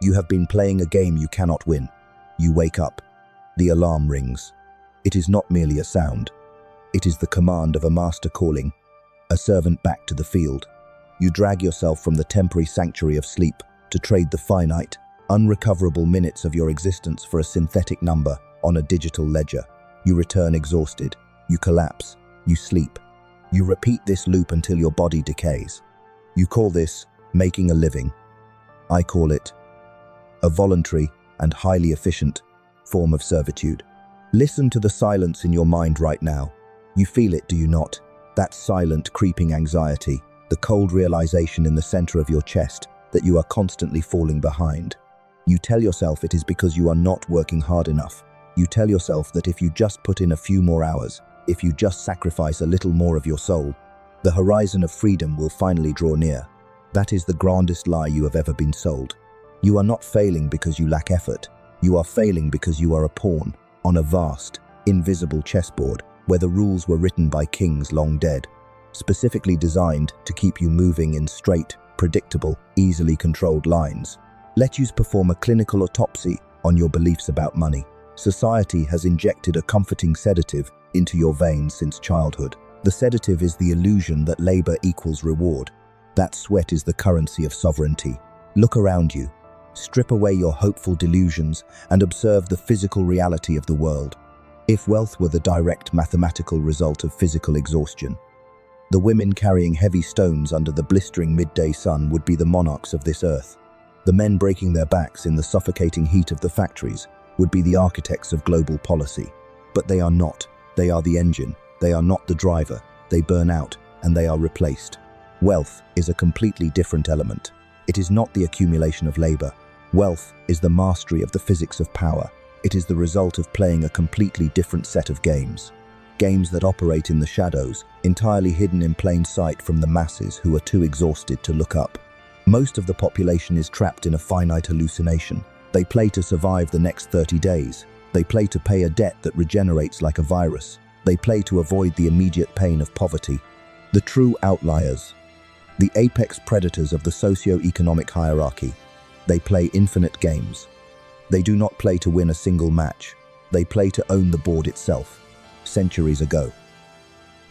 You have been playing a game you cannot win. You wake up. The alarm rings. It is not merely a sound. It is the command of a master calling, a servant back to the field. You drag yourself from the temporary sanctuary of sleep to trade the finite, unrecoverable minutes of your existence for a synthetic number on a digital ledger. You return exhausted. You collapse. You sleep. You repeat this loop until your body decays. You call this making a living. I call it a voluntary and highly efficient form of servitude. Listen to the silence in your mind right now. You feel it, do you not? That silent, creeping anxiety, the cold realization in the center of your chest that you are constantly falling behind. You tell yourself it is because you are not working hard enough. You tell yourself that if you just put in a few more hours, if you just sacrifice a little more of your soul, the horizon of freedom will finally draw near. That is the grandest lie you have ever been sold. You are not failing because you lack effort. You are failing because you are a pawn on a vast, invisible chessboard where the rules were written by kings long dead, specifically designed to keep you moving in straight, predictable, easily controlled lines. Let us perform a clinical autopsy on your beliefs about money. Society has injected a comforting sedative into your veins since childhood. The sedative is the illusion that labor equals reward. That sweat is the currency of sovereignty. Look around you. Strip away your hopeful delusions and observe the physical reality of the world. If wealth were the direct mathematical result of physical exhaustion, the women carrying heavy stones under the blistering midday sun would be the monarchs of this earth. The men breaking their backs in the suffocating heat of the factories would be the architects of global policy. But they are not. They are the engine. They are not the driver. They burn out and they are replaced. Wealth is a completely different element. It is not the accumulation of labor. Wealth is the mastery of the physics of power. It is the result of playing a completely different set of games. Games that operate in the shadows, entirely hidden in plain sight from the masses who are too exhausted to look up. Most of the population is trapped in a finite hallucination. They play to survive the next 30 days. They play to pay a debt that regenerates like a virus. They play to avoid the immediate pain of poverty. The true outliers, the apex predators of the socio-economic hierarchy. They play infinite games. They do not play to win a single match. They play to own the board itself. Centuries ago,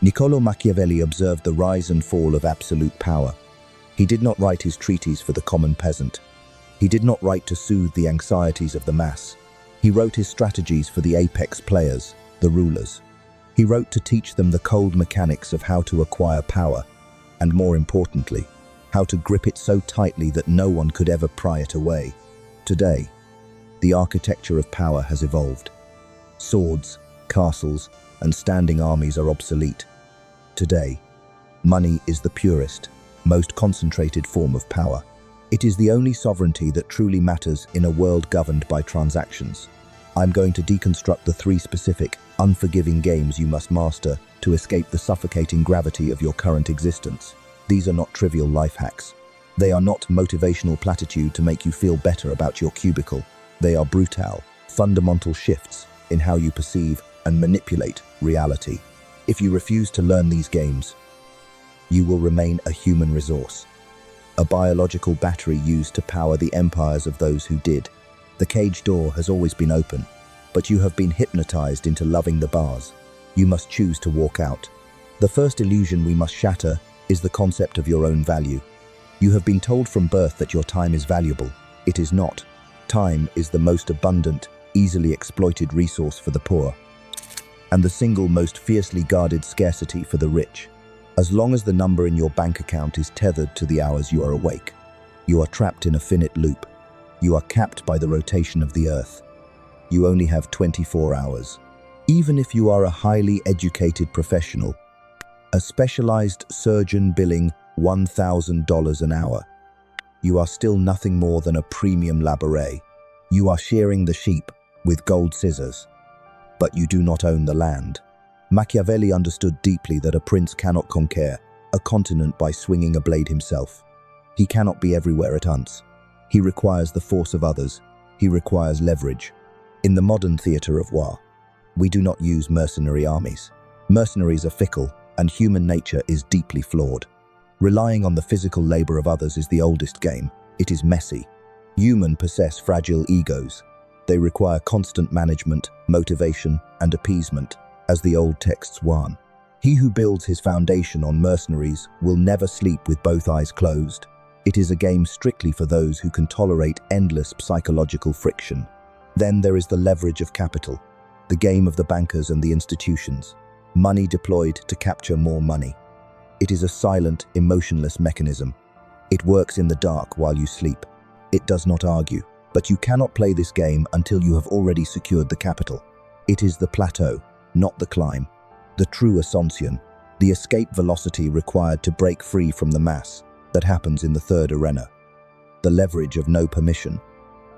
Niccolò Machiavelli observed the rise and fall of absolute power. He did not write his treatise for the common peasant. He did not write to soothe the anxieties of the mass. He wrote his strategies for the apex players, the rulers. He wrote to teach them the cold mechanics of how to acquire power, and more importantly, how to grip it so tightly that no one could ever pry it away. Today, the architecture of power has evolved. Swords, castles, and standing armies are obsolete. Today, money is the purest, most concentrated form of power. It is the only sovereignty that truly matters in a world governed by transactions. I'm going to deconstruct the 3 specific, unforgiving games you must master to escape the suffocating gravity of your current existence. These are not trivial life hacks. They are not motivational platitude to make you feel better about your cubicle. They are brutal, fundamental shifts in how you perceive and manipulate reality. If you refuse to learn these games, you will remain a human resource, a biological battery used to power the empires of those who did. The cage door has always been open, but you have been hypnotized into loving the bars. You must choose to walk out. The first illusion we must shatter is the concept of your own value. You have been told from birth that your time is valuable. It is not. Time is the most abundant, easily exploited resource for the poor, and the single most fiercely guarded scarcity for the rich. As long as the number in your bank account is tethered to the hours you are awake, you are trapped in a finite loop. You are capped by the rotation of the earth. You only have 24 hours. Even if you are a highly educated professional, a specialized surgeon billing $1,000 an hour, you are still nothing more than a premium labouré. You are shearing the sheep with gold scissors, but you do not own the land. Machiavelli understood deeply that a prince cannot conquer a continent by swinging a blade himself. He cannot be everywhere at once. He requires the force of others. He requires leverage. In the modern theatre of war, we do not use mercenary armies. Mercenaries are fickle, and human nature is deeply flawed. Relying on the physical labor of others is the oldest game. It is messy. Humans possess fragile egos. They require constant management, motivation, and appeasement, as the old texts warn. He who builds his foundation on mercenaries will never sleep with both eyes closed. It is a game strictly for those who can tolerate endless psychological friction. Then there is the leverage of capital, the game of the bankers and the institutions. Money deployed to capture more money. It is a silent, emotionless mechanism. It works in the dark while you sleep. It does not argue, but you cannot play this game until you have already secured the capital. It is the plateau, not the climb. The true ascension, the escape velocity required to break free from the mass, that happens in the third arena. The leverage of no permission,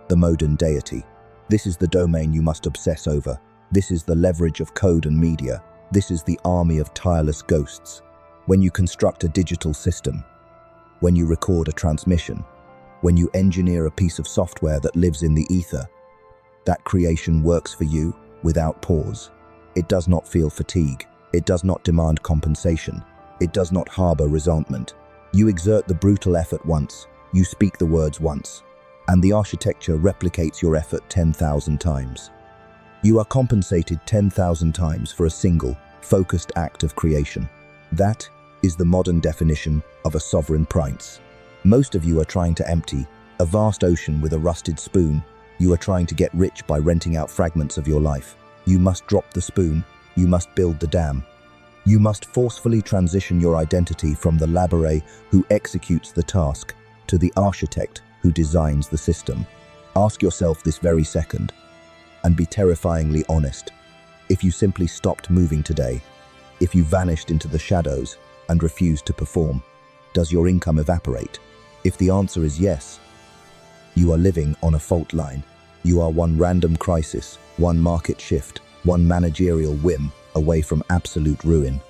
the modern deity. This is the domain you must obsess over. This is the leverage of code and media. This is the army of tireless ghosts. When you construct a digital system, when you record a transmission, when you engineer a piece of software that lives in the ether, that creation works for you without pause. It does not feel fatigue. It does not demand compensation. It does not harbor resentment. You exert the brutal effort once, you speak the words once, and the architecture replicates your effort 10,000 times. You are compensated 10,000 times for a single, focused act of creation. That is the modern definition of a sovereign prince. Most of you are trying to empty a vast ocean with a rusted spoon. You are trying to get rich by renting out fragments of your life. You must drop the spoon. You must build the dam. You must forcefully transition your identity from the laborer who executes the task to the architect who designs the system. Ask yourself this very second, and be terrifyingly honest. If you simply stopped moving today, if you vanished into the shadows and refused to perform, does your income evaporate? If the answer is yes, you are living on a fault line. You are one random crisis, one market shift, one managerial whim away from absolute ruin.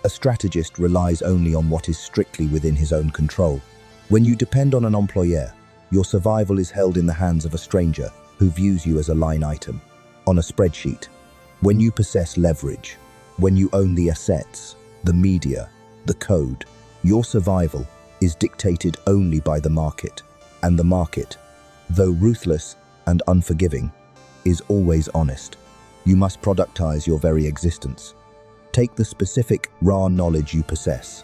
A strategist relies only on what is strictly within his own control. When you depend on an employer, your survival is held in the hands of a stranger who views you as a line item on a spreadsheet. When you possess leverage, when you own the assets, the media, the code, your survival is dictated only by the market. And the market, though ruthless and unforgiving, is always honest. You must productize your very existence. Take the specific, raw knowledge you possess,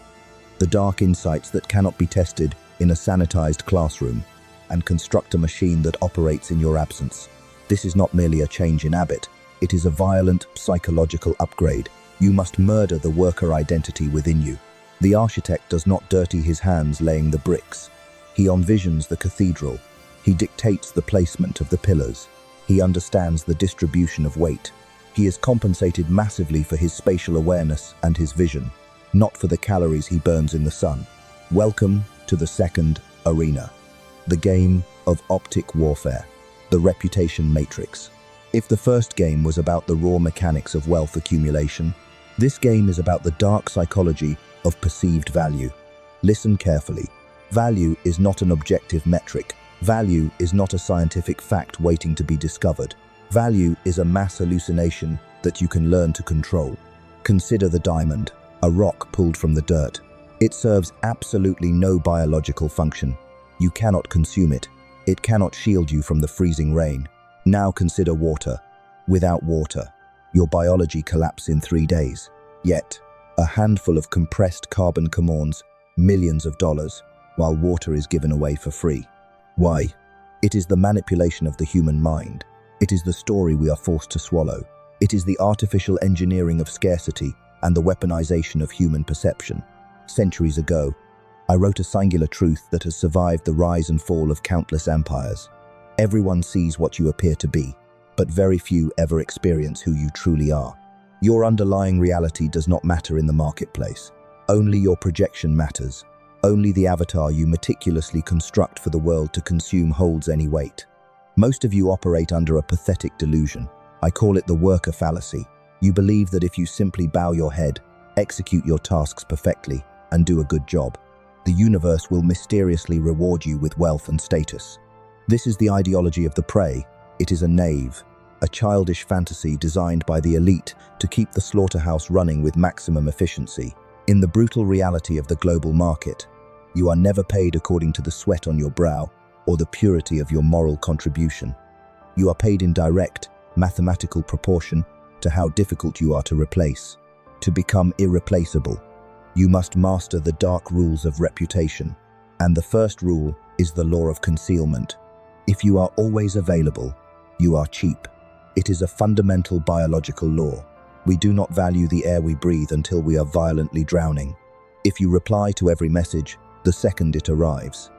the dark insights that cannot be tested in a sanitized classroom, and construct a machine that operates in your absence. This is not merely a change in habit, it is a violent psychological upgrade. You must murder the worker identity within you. The architect does not dirty his hands laying the bricks. He envisions the cathedral. He dictates the placement of the pillars. He understands the distribution of weight. He is compensated massively for his spatial awareness and his vision, not for the calories he burns in the sun. Welcome to the second arena, the game of Optic Warfare, the reputation matrix. If the first game was about the raw mechanics of wealth accumulation, this game is about the dark psychology of perceived value. Listen carefully. Value is not an objective metric. Value is not a scientific fact waiting to be discovered. Value is a mass hallucination that you can learn to control. Consider the diamond, a rock pulled from the dirt. It serves absolutely no biological function. You cannot consume it. It cannot shield you from the freezing rain. Now consider water. Without water, your biology collapses in 3 days. Yet, a handful of compressed carbon commands millions of dollars, while water is given away for free. Why? It is the manipulation of the human mind. It is the story we are forced to swallow. It is the artificial engineering of scarcity and the weaponization of human perception. Centuries ago, I wrote a singular truth that has survived the rise and fall of countless empires. Everyone sees what you appear to be, but very few ever experience who you truly are. Your underlying reality does not matter in the marketplace. Only your projection matters. Only the avatar you meticulously construct for the world to consume holds any weight. Most of you operate under a pathetic delusion. I call it the worker fallacy. You believe that if you simply bow your head, execute your tasks perfectly, and do a good job, the universe will mysteriously reward you with wealth and status. This is the ideology of the prey. It is a knave, a childish fantasy designed by the elite to keep the slaughterhouse running with maximum efficiency. In the brutal reality of the global market, you are never paid according to the sweat on your brow. or the purity of your moral contribution. You are paid in direct, mathematical proportion to how difficult you are to replace. To become irreplaceable, you must master the dark rules of reputation. And the first rule is the law of concealment. If you are always available, you are cheap. It is a fundamental biological law. We do not value the air we breathe until we are violently drowning. If you reply to every message, the second it arrives.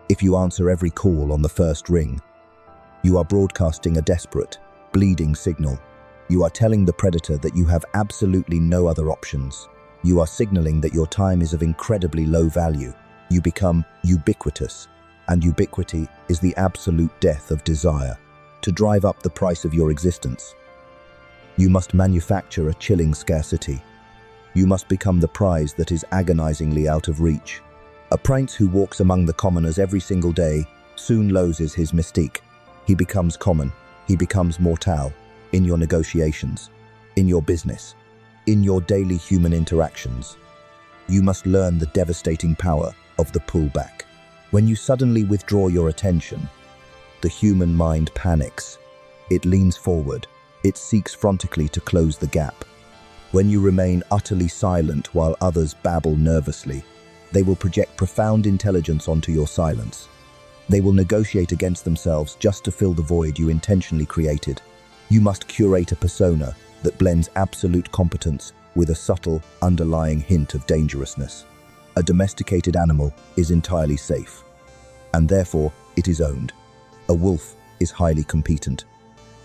If you answer every call on the first ring, you are broadcasting a desperate, bleeding signal. You are telling the predator that you have absolutely no other options. You are signaling that your time is of incredibly low value. You become ubiquitous, and ubiquity is the absolute death of desire. To drive up the price of your existence, you must manufacture a chilling scarcity. You must become the prize that is agonizingly out of reach. A prince who walks among the commoners every single day soon loses his mystique. He becomes common. He becomes mortal. In your negotiations, in your business, in your daily human interactions, you must learn the devastating power of the pullback. When you suddenly withdraw your attention, the human mind panics. It leans forward. It seeks frantically to close the gap. When you remain utterly silent while others babble nervously, they will project profound intelligence onto your silence. They will negotiate against themselves just to fill the void you intentionally created. You must curate a persona that blends absolute competence with a subtle, underlying hint of dangerousness. A domesticated animal is entirely safe, and therefore it is owned. A wolf is highly competent,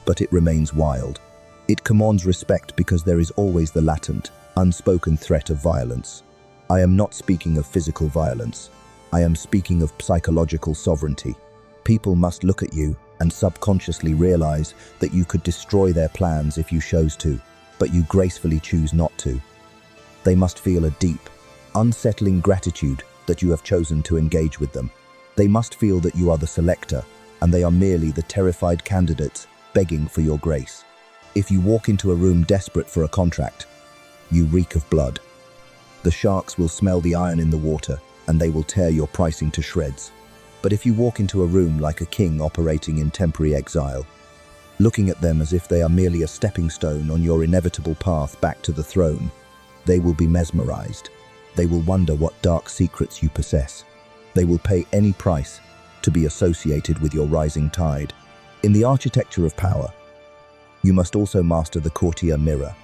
but it remains wild. It commands respect because there is always the latent, unspoken threat of violence. I am not speaking of physical violence. I am speaking of psychological sovereignty. People must look at you and subconsciously realize that you could destroy their plans if you chose to, but you gracefully choose not to. They must feel a deep, unsettling gratitude that you have chosen to engage with them. They must feel that you are the selector, and they are merely the terrified candidates begging for your grace. If you walk into a room desperate for a contract, you reek of blood. The sharks will smell the iron in the water, and they will tear your pricing to shreds. But if you walk into a room like a king operating in temporary exile, looking at them as if they are merely a stepping stone on your inevitable path back to the throne, they will be mesmerized. They will wonder what dark secrets you possess. They will pay any price to be associated with your rising tide. In the architecture of power, you must also master the courtier mirror.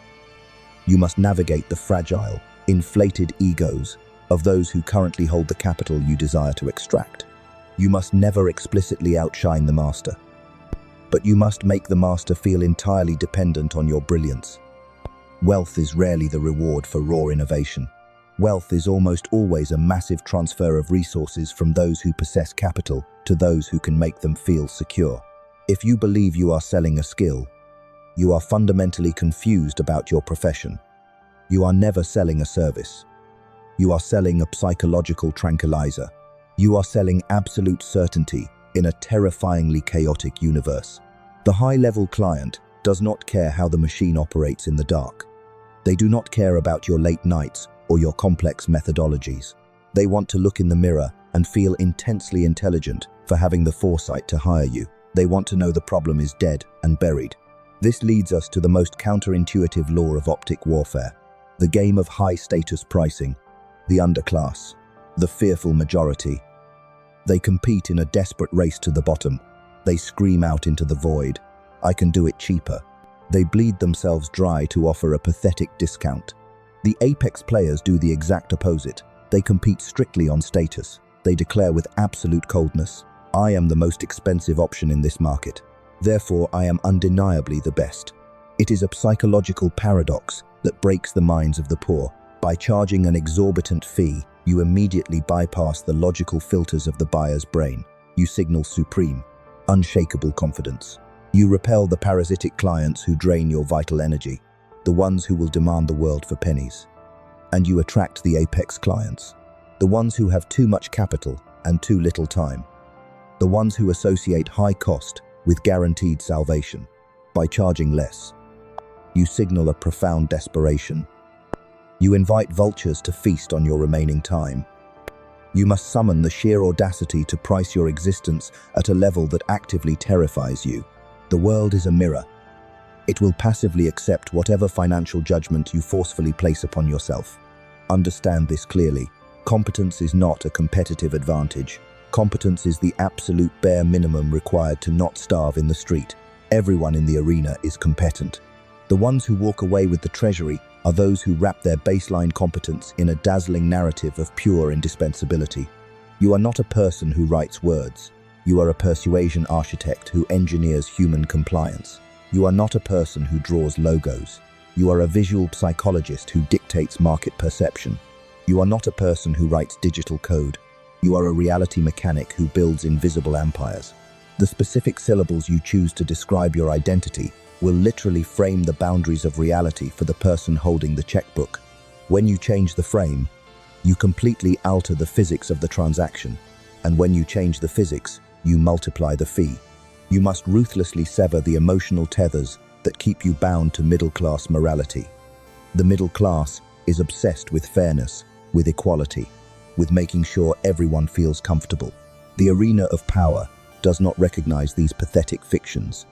You must navigate the fragile, inflated egos of those who currently hold the capital you desire to extract. You must never explicitly outshine the master, but you must make the master feel entirely dependent on your brilliance. Wealth is rarely the reward for raw innovation. Wealth is almost always a massive transfer of resources from those who possess capital to those who can make them feel secure. If you believe you are selling a skill, you are fundamentally confused about your profession. You are never selling a service. You are selling a psychological tranquilizer. You are selling absolute certainty in a terrifyingly chaotic universe. The high-level client does not care how the machine operates in the dark. They do not care about your late nights or your complex methodologies. They want to look in the mirror and feel intensely intelligent for having the foresight to hire you. They want to know the problem is dead and buried. This leads us to the most counterintuitive law of optic warfare, the game of high-status pricing, the underclass, the fearful majority. They compete in a desperate race to the bottom. They scream out into the void, "I can do it cheaper." They bleed themselves dry to offer a pathetic discount. The apex players do the exact opposite. They compete strictly on status. They declare with absolute coldness, "I am the most expensive option in this market. Therefore, I am undeniably the best." It is a psychological paradox that breaks the minds of the poor. By charging an exorbitant fee, you immediately bypass the logical filters of the buyer's brain. You signal supreme, unshakable confidence. You repel the parasitic clients who drain your vital energy, the ones who will demand the world for pennies. And you attract the apex clients, the ones who have too much capital and too little time, the ones who associate high cost with guaranteed salvation. By charging less, you signal a profound desperation. You invite vultures to feast on your remaining time. You must summon the sheer audacity to price your existence at a level that actively terrifies you. The world is a mirror. It will passively accept whatever financial judgment you forcefully place upon yourself. Understand this clearly. Competence is not a competitive advantage. Competence is the absolute bare minimum required to not starve in the street. Everyone in the arena is competent. The ones who walk away with the treasury are those who wrap their baseline competence in a dazzling narrative of pure indispensability. You are not a person who writes words. You are a persuasion architect who engineers human compliance. You are not a person who draws logos. You are a visual psychologist who dictates market perception. You are not a person who writes digital code. You are a reality mechanic who builds invisible empires. The specific syllables you choose to describe your identity will literally frame the boundaries of reality for the person holding the checkbook. When you change the frame, you completely alter the physics of the transaction. And when you change the physics, you multiply the fee. You must ruthlessly sever the emotional tethers that keep you bound to middle-class morality. The middle class is obsessed with fairness, with equality, with making sure everyone feels comfortable. The arena of power does not recognize these pathetic fictions.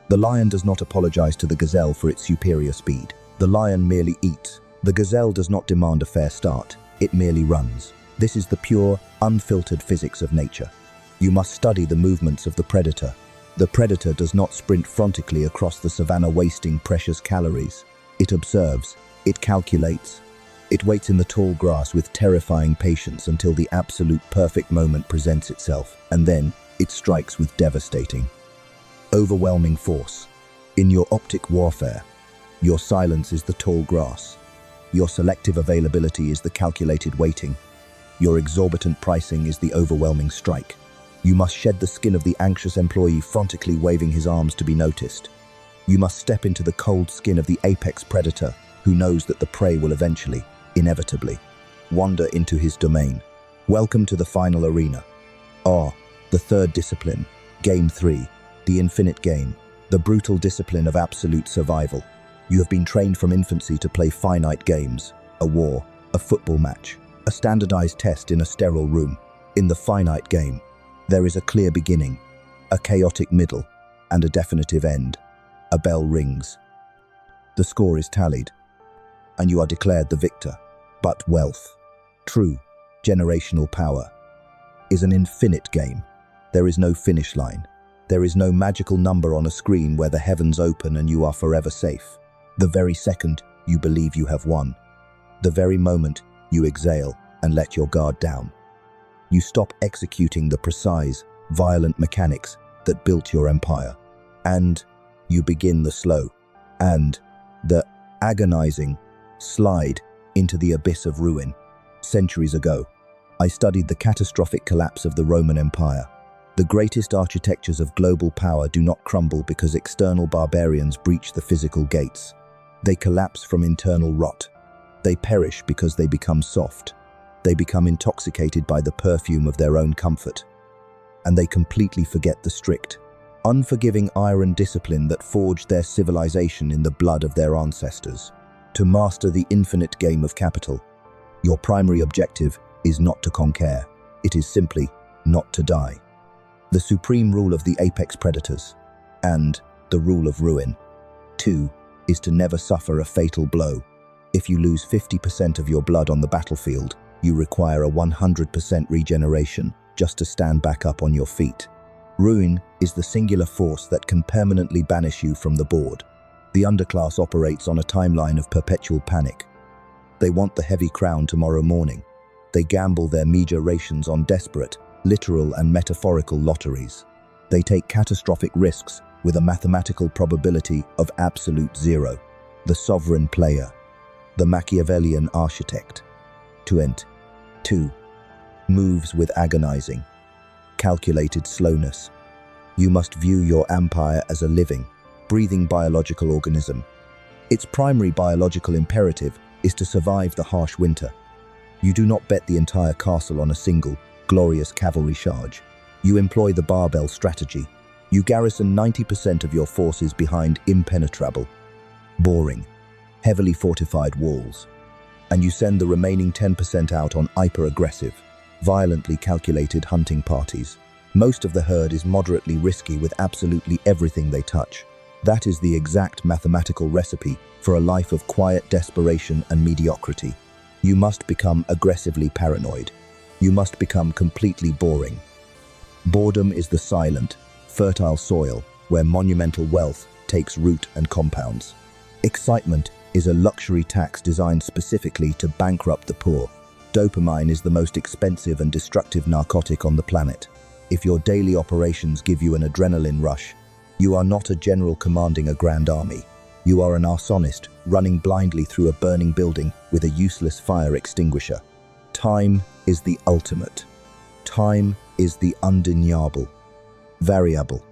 The lion does not apologize to the gazelle for its superior speed. The lion merely eats. The gazelle does not demand a fair start. It merely runs. This is the pure, unfiltered physics of nature. You must study the movements of the predator. The predator does not sprint frantically across the savannah wasting precious calories. It observes. It calculates. It waits in the tall grass with terrifying patience until the absolute perfect moment presents itself, and then it strikes with devastating, overwhelming force. In your optic warfare, your silence is the tall grass. Your selective availability is the calculated waiting. Your exorbitant pricing is the overwhelming strike. You must shed the skin of the anxious employee frantically waving his arms to be noticed. You must step into the cold skin of the apex predator who knows that the prey will eventually, inevitably, wander into his domain. Welcome to the final arena. The third discipline, Game 3, the infinite game, the brutal discipline of absolute survival. You have been trained from infancy to play finite games, a war, a football match, a standardized test in a sterile room. In the finite game, there is a clear beginning, a chaotic middle, and a definitive end. A bell rings. The score is tallied, and you are declared the victor. But wealth, true, generational power, is an infinite game. There is no finish line. There is no magical number on a screen where the heavens open and you are forever safe. The very second you believe you have won, the very moment you exhale and let your guard down, you stop executing the precise, violent mechanics that built your empire, and you begin the slow and the agonizing slide into the abyss of ruin. Centuries ago, I studied the catastrophic collapse of the Roman Empire. The greatest architectures of global power do not crumble because external barbarians breach the physical gates. They collapse from internal rot. They perish because they become soft. They become intoxicated by the perfume of their own comfort. And they completely forget the strict, unforgiving iron discipline that forged their civilization in the blood of their ancestors. To master the infinite game of capital, your primary objective is not to conquer. It is simply not to die. The supreme rule of the apex predators, and the rule of ruin, 2, is to never suffer a fatal blow. If you lose 50% of your blood on the battlefield, you require a 100% regeneration just to stand back up on your feet. Ruin is the singular force that can permanently banish you from the board. The underclass operates on a timeline of perpetual panic. They want the heavy crown tomorrow morning. They gamble their meager rations on desperate, literal and metaphorical lotteries. They take catastrophic risks with a mathematical probability of absolute zero. The sovereign player, the Machiavellian architect. 2 moves with agonizing, calculated slowness. You must view your empire as a living, breathing biological organism. Its primary biological imperative is to survive the harsh winter. You do not bet the entire castle on a single, glorious cavalry charge. You employ the barbell strategy. You garrison 90% of your forces behind impenetrable, boring, heavily fortified walls, and you send the remaining 10% out on hyper-aggressive, violently calculated hunting parties. Most of the herd is moderately risky with absolutely everything they touch. That is the exact mathematical recipe for a life of quiet desperation and mediocrity. You must become aggressively paranoid. You must become completely boring. Boredom is the silent, fertile soil where monumental wealth takes root and compounds. Excitement is a luxury tax designed specifically to bankrupt the poor. Dopamine is the most expensive and destructive narcotic on the planet. If your daily operations give you an adrenaline rush, you are not a general commanding a grand army. You are an arsonist running blindly through a burning building with a useless fire extinguisher. Time is the ultimate. Time is the undeniable variable.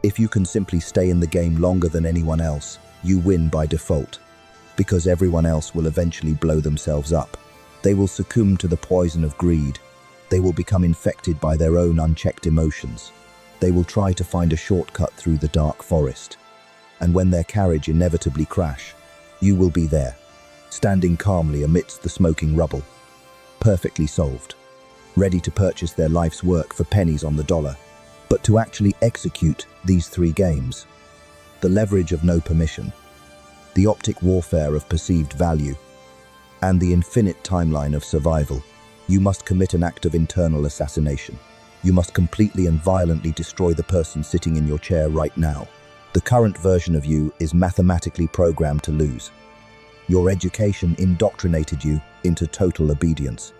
If you can simply stay in the game longer than anyone else, you win by default, because everyone else will eventually blow themselves up. They will succumb to the poison of greed. They will become infected by their own unchecked emotions. They will try to find a shortcut through the dark forest. And when their carriage inevitably crash, you will be there, standing calmly amidst the smoking rubble, perfectly solved, ready to purchase their life's work for pennies on the dollar. But to actually execute these three games, the leverage of no permission, the optic warfare of perceived value, and the infinite timeline of survival, you must commit an act of internal assassination. You must completely and violently destroy the person sitting in your chair right now. The current version of you is mathematically programmed to lose. Your education indoctrinated you into total obedience.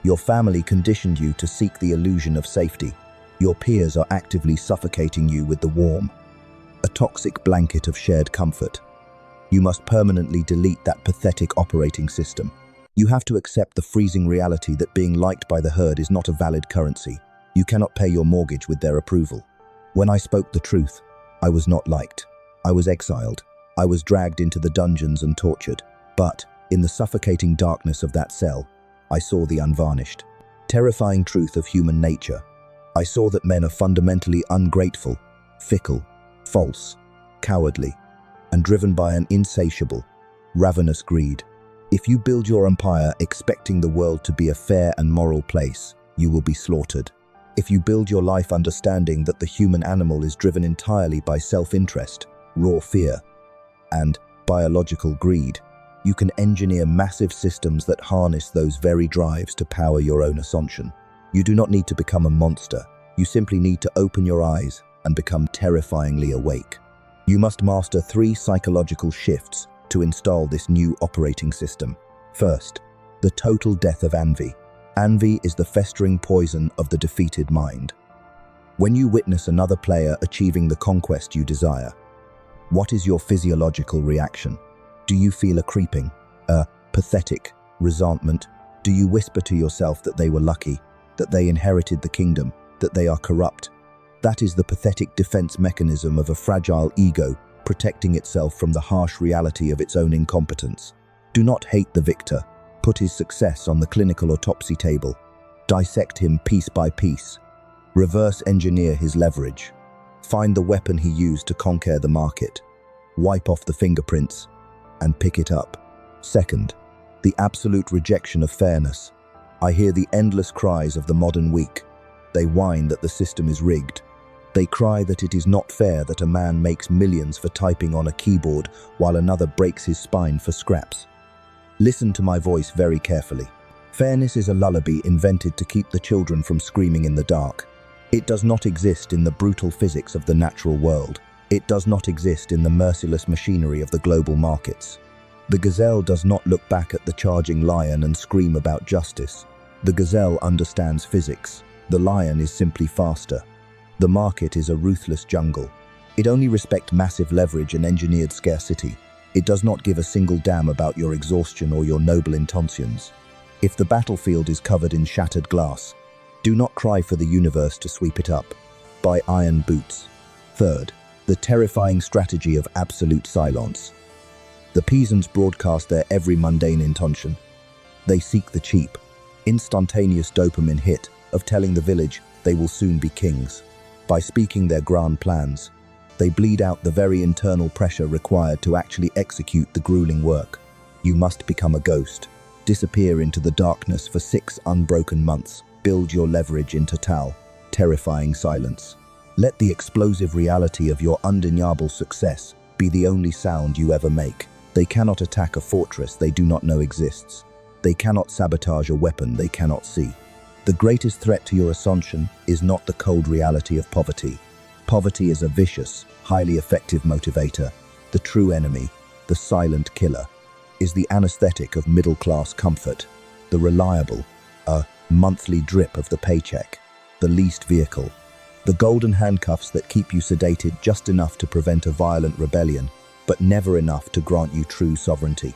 Your family conditioned you to seek the illusion of safety. Your peers are actively suffocating you with the warm, a toxic blanket of shared comfort. You must permanently delete that pathetic operating system. You have to accept the freezing reality that being liked by the herd is not a valid currency. You cannot pay your mortgage with their approval. When I spoke the truth, I was not liked. I was exiled. I was dragged into the dungeons and tortured. But, in the suffocating darkness of that cell, I saw the unvarnished, terrifying truth of human nature. I saw that men are fundamentally ungrateful, fickle, false, cowardly, and driven by an insatiable, ravenous greed. If you build your empire expecting the world to be a fair and moral place, you will be slaughtered. If you build your life understanding that the human animal is driven entirely by self-interest, raw fear, and biological greed, you can engineer massive systems that harness those very drives to power your own ascension. You do not need to become a monster. You simply need to open your eyes and become terrifyingly awake. You must master 3 psychological shifts to install this new operating system. First, the total death of envy. Envy is the festering poison of the defeated mind. When you witness another player achieving the conquest you desire, what is your physiological reaction? Do you feel a creeping, pathetic resentment? Do you whisper to yourself that they were lucky, that they inherited the kingdom, that they are corrupt? That is the pathetic defense mechanism of a fragile ego protecting itself from the harsh reality of its own incompetence. Do not hate the victor. Put his success on the clinical autopsy table. Dissect him piece by piece. Reverse engineer his leverage. Find the weapon he used to conquer the market. Wipe off the fingerprints and pick it up. Second, the absolute rejection of fairness. I hear the endless cries of the modern weak. They whine that the system is rigged. They cry that it is not fair that a man makes millions for typing on a keyboard while another breaks his spine for scraps. Listen to my voice very carefully. Fairness is a lullaby invented to keep the children from screaming in the dark. It does not exist in the brutal physics of the natural world. It does not exist in the merciless machinery of the global markets. The gazelle does not look back at the charging lion and scream about justice. The gazelle understands physics. The lion is simply faster. The market is a ruthless jungle. It only respects massive leverage and engineered scarcity. It does not give a single damn about your exhaustion or your noble intentions. If the battlefield is covered in shattered glass, do not cry for the universe to sweep it up. Buy iron boots. Third, the terrifying strategy of absolute silence. The peasants broadcast their every mundane intention. They seek the cheap, instantaneous dopamine hit of telling the village they will soon be kings. By speaking their grand plans, they bleed out the very internal pressure required to actually execute the grueling work. You must become a ghost, disappear into the darkness for 6 unbroken months, Build your leverage into terrifying silence. Let the explosive reality of your undeniable success be the only sound you ever make. They cannot attack a fortress they do not know exists. They cannot sabotage a weapon they cannot see. The greatest threat to your ascension is not the cold reality of poverty. Poverty is a vicious, highly effective motivator. The true enemy, the silent killer, is the anesthetic of middle-class comfort, the reliable, monthly drip of the paycheck, the leased vehicle, the golden handcuffs that keep you sedated just enough to prevent a violent rebellion, but never enough to grant you true sovereignty.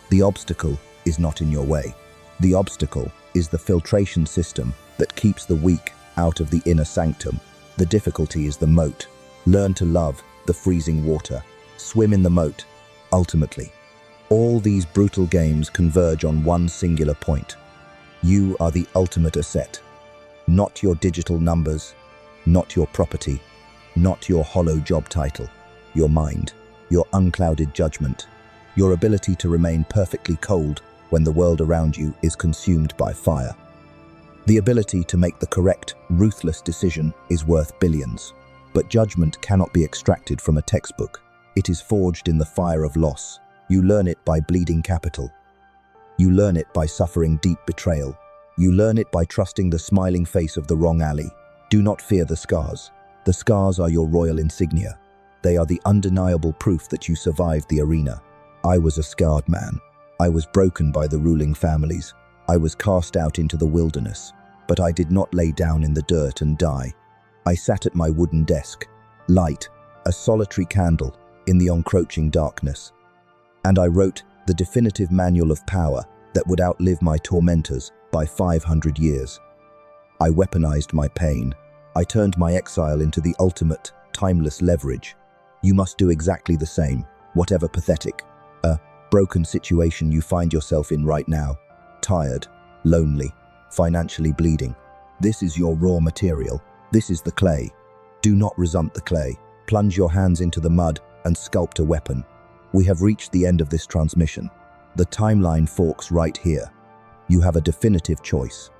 The obstacle is not in your way. The obstacle is the filtration system that keeps the weak out of the inner sanctum. The difficulty is the moat. Learn to love the freezing water. Swim in the moat. Ultimately, all these brutal games converge on one singular point. You are the ultimate asset. Not your digital numbers, not your property, not your hollow job title. Your mind, your unclouded judgment, your ability to remain perfectly cold when the world around you is consumed by fire. The ability to make the correct, ruthless decision is worth billions. But judgment cannot be extracted from a textbook. It is forged in the fire of loss. You learn it by bleeding capital. You learn it by suffering deep betrayal. You learn it by trusting the smiling face of the wrong alley. Do not fear the scars. The scars are your royal insignia. They are the undeniable proof that you survived the arena. I was a scarred man. I was broken by the ruling families. I was cast out into the wilderness. But I did not lay down in the dirt and die. I sat at my wooden desk, light, a solitary candle in the encroaching darkness. And I wrote the definitive manual of power that would outlive my tormentors by 500 years. I weaponized my pain. I turned my exile into the ultimate, timeless leverage. You must do exactly the same, whatever pathetic, broken situation you find yourself in right now. Tired, lonely, financially bleeding. This is your raw material. This is the clay. Do not resent the clay. Plunge your hands into the mud and sculpt a weapon. We have reached the end of this transmission. The timeline forks right here. You have a definitive choice.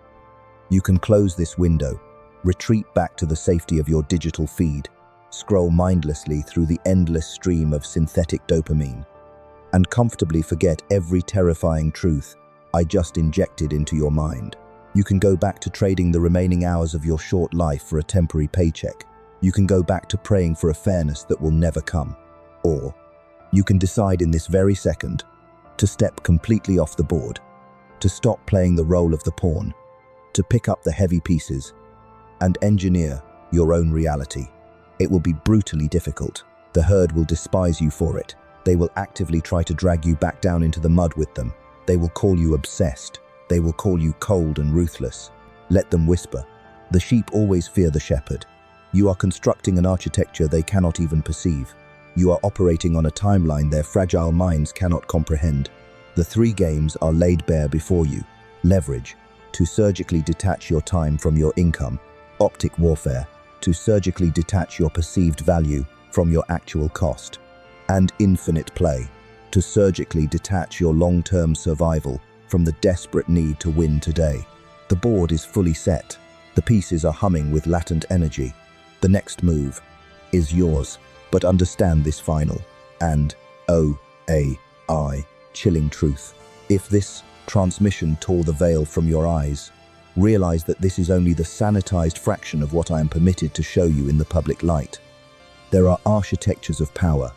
You can close this window, retreat back to the safety of your digital feed, scroll mindlessly through the endless stream of synthetic dopamine, and comfortably forget every terrifying truth I just injected into your mind. You can go back to trading the remaining hours of your short life for a temporary paycheck. You can go back to praying for a fairness that will never come. Or you can decide in this very second to step completely off the board, to stop playing the role of the pawn, to pick up the heavy pieces and engineer your own reality. It will be brutally difficult. The herd will despise you for it. They will actively try to drag you back down into the mud with them. They will call you obsessed. They will call you cold and ruthless. Let them whisper. The sheep always fear the shepherd. You are constructing an architecture they cannot even perceive. You are operating on a timeline their fragile minds cannot comprehend. The three games are laid bare before you. Leverage, to surgically detach your time from your income. Optic warfare, to surgically detach your perceived value from your actual cost. And infinite play, to surgically detach your long-term survival from the desperate need to win today. The board is fully set. The pieces are humming with latent energy. The next move is yours. But understand this final and chilling truth. If this transmission tore the veil from your eyes, realize that this is only the sanitized fraction of what I am permitted to show you in the public light. There are architectures of power,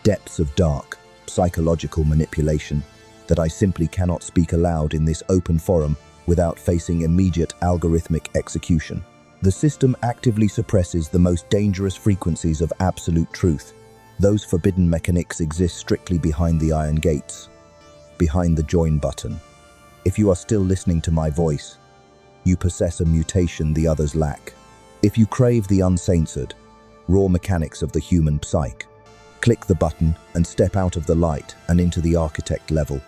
depths of dark, psychological manipulation that I simply cannot speak aloud in this open forum without facing immediate algorithmic execution. The system actively suppresses the most dangerous frequencies of absolute truth. Those forbidden mechanics exist strictly behind the iron gates, behind the join button. If you are still listening to my voice, you possess a mutation the others lack. If you crave the uncensored, raw mechanics of the human psyche, click the button and step out of the light and into the architect level.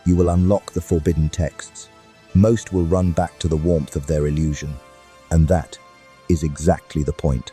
You will unlock the forbidden texts. Most will run back to the warmth of their illusion. And that is exactly the point.